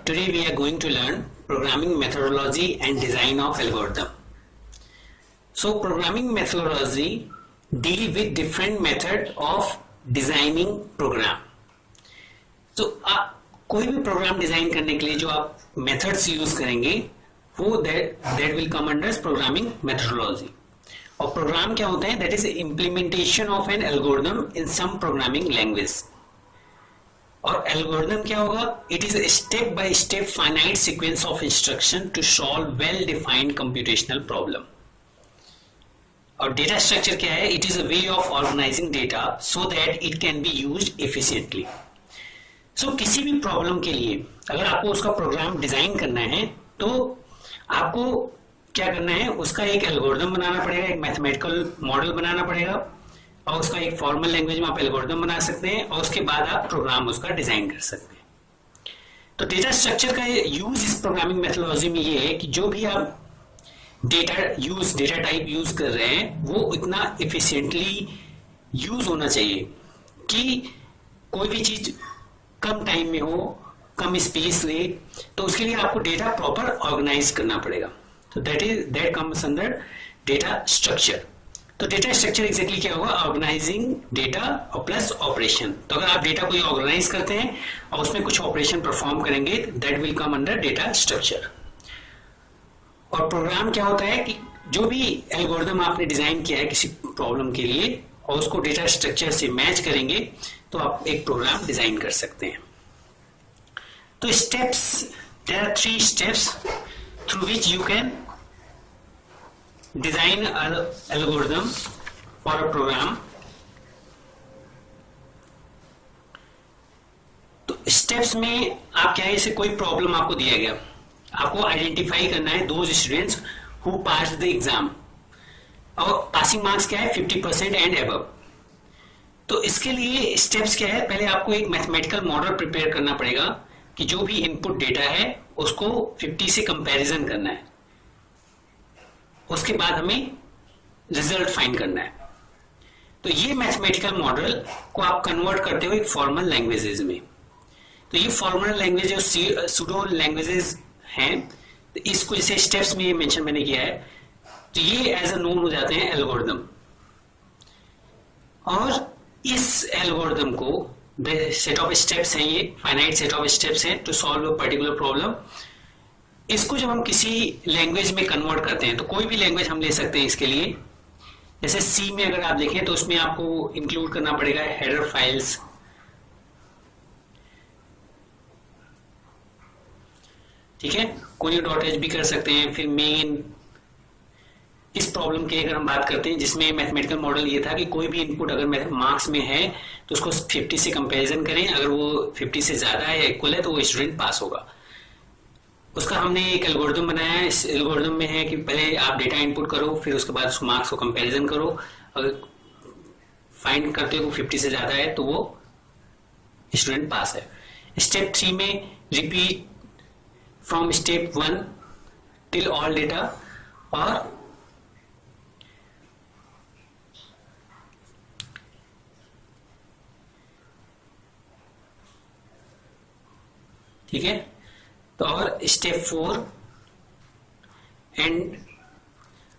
Today we are going to learn programming methodology and design of algorithm. So programming methodology deal with different method of designing program. So कोई भी programme design करने के लिए जो आप methods use करेंगे वो that will come under programming methodology. और प्रोग्राम क्या होता है? That is implementation of an algorithm in some programming language. और एल्गोरिथम क्या होगा? It is step by step finite sequence of instruction to solve well defined computational problem. और data structure क्या है? It is a way of organizing data so that it can be used efficiently. So किसी भी problem के लिए अगर आपको उसका प्रोग्राम डिजाइन करना है तो आपको क्या करना है? उसका एक एल्गोरिथम बनाना पड़ेगा, एक मैथमेटिकल मॉडल बनाना पड़ेगा और उसका एक फॉर्मल लैंग्वेज में आप एल्गोरिथम बना सकते हैं और उसके बाद आप प्रोग्राम उसका डिजाइन कर सकते हैं. तो डेटा स्ट्रक्चर का यूज इस प्रोग्रामिंग मेथोडोलॉजी में ये है कि जो भी आप डेटा टाइप यूज कर रहे हैं वो इतना एफिशिएंटली यूज होना चाहिए कि कोई भी चीज कम टाइम में हो, कम स्पेस ले, तो उसके लिए आपको डेटा प्रॉपर ऑर्गेनाइज करना पड़ेगा. तो that comes under data structure. तो डेटा स्ट्रक्चर एग्जैक्टली क्या होगा? ऑर्गेनाइजिंग डेटा और प्लस ऑपरेशन. तो अगर आप डेटा को ऑर्गेनाइज करते हैं और उसमें कुछ ऑपरेशन परफॉर्म करेंगे that will come under data structure. और प्रोग्राम क्या होता है कि जो भी एल्गोरिथम आपने डिजाइन किया है किसी प्रॉब्लम के लिए और उसको डेटा स्ट्रक्चर से मैच करेंगे तो आप एक प्रोग्राम डिजाइन कर सकते हैं. तो steps, there are 3 steps through which you can design an algorithm for a program. तो स्टेप्स में आप क्या है, जैसे कोई प्रॉब्लम आपको दिया गया, आपको आइडेंटिफाई करना है those students who pass the exam और पासिंग मार्क्स क्या है 50% एंड अबव. तो इसके लिए स्टेप्स क्या है? पहले आपको एक मैथमेटिकल मॉडल प्रिपेयर करना पड़ेगा कि जो भी इनपुट डेटा है उसको 50 से कंपैरिजन करना है. उसके बाद हमें रिजल्ट फाइंड करना है. तो ये मैथमेटिकल मॉडल को आप कन्वर्ट करते हो एक फॉर्मल लैंग्वेजेस में. तो ये फॉर्मल लैंग्वेज और सूडो लैंग्वेजेस हैं. तो इसको जैसे स्टेप्स में ये मेंशन मैंने किया है तो ये एज अ नोन हो जाते हैं एल्गोरिथम. और इस एल्गोरिथम को सेट ऑफ स्टेप्स हैं, ये फाइनाइट सेट ऑफ स्टेप्स हैं to solve a particular problem. इसको जब हम किसी लैंग्वेज में कन्वर्ट करते हैं तो कोई भी लैंग्वेज हम ले सकते हैं इसके लिए. जैसे सी में अगर आप देखें तो उसमें आपको इंक्लूड करना पड़ेगा हेडर फाइल्स. ठीक है, कोई .h भी कर सकते हैं. फिर मेन इस प्रॉब्लम की अगर हम बात करते हैं जिसमें मैथमेटिकल मॉडल ये था कि कोई भी इनपुट अगर मार्क्स में है तो उसको 50 से कंपैरिजन करें. अगर वो 50 से ज्यादा है या इक्वल है तो वो स्टूडेंट पास होगा. उसका हमने एक एल्गोरिथम बनाया है. इस एल्गोरिथम में है कि पहले आप डेटा इनपुट करो, फिर उसके बाद उस मार्क्स को कंपैरिजन करो. अगर फाइंड करते हो 50 से ज्यादा है तो वो स्टूडेंट पास है. स्टेप 3 में repeat from step 1 till all data. और ठीक है, तो और स्टेप 4 एंड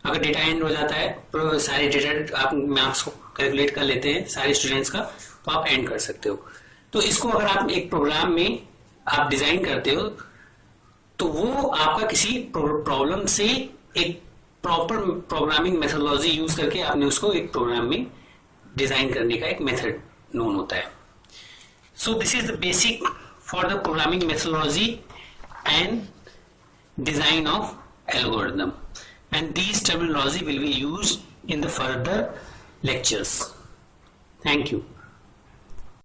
अगर डेटा एंड हो जाता है तो सारे डेटा आप मार्क्स को कैलकुलेट कर लेते हैं सारे स्टूडेंट्स का तो आप एंड कर सकते हो. तो इसको अगर आप एक प्रोग्राम में आप डिजाइन करते हो तो वो आपका किसी प्रॉब्लम से एक प्रॉपर प्रोग्रामिंग मेथोडोलॉजी यूज करके आपने उसको एक प्रोग्राम में डिजाइन करने का एक मेथड नोन होता है. So this is the basic for the programming methodology and design of algorithm, and these terminology will be used in the further lectures. Thank you.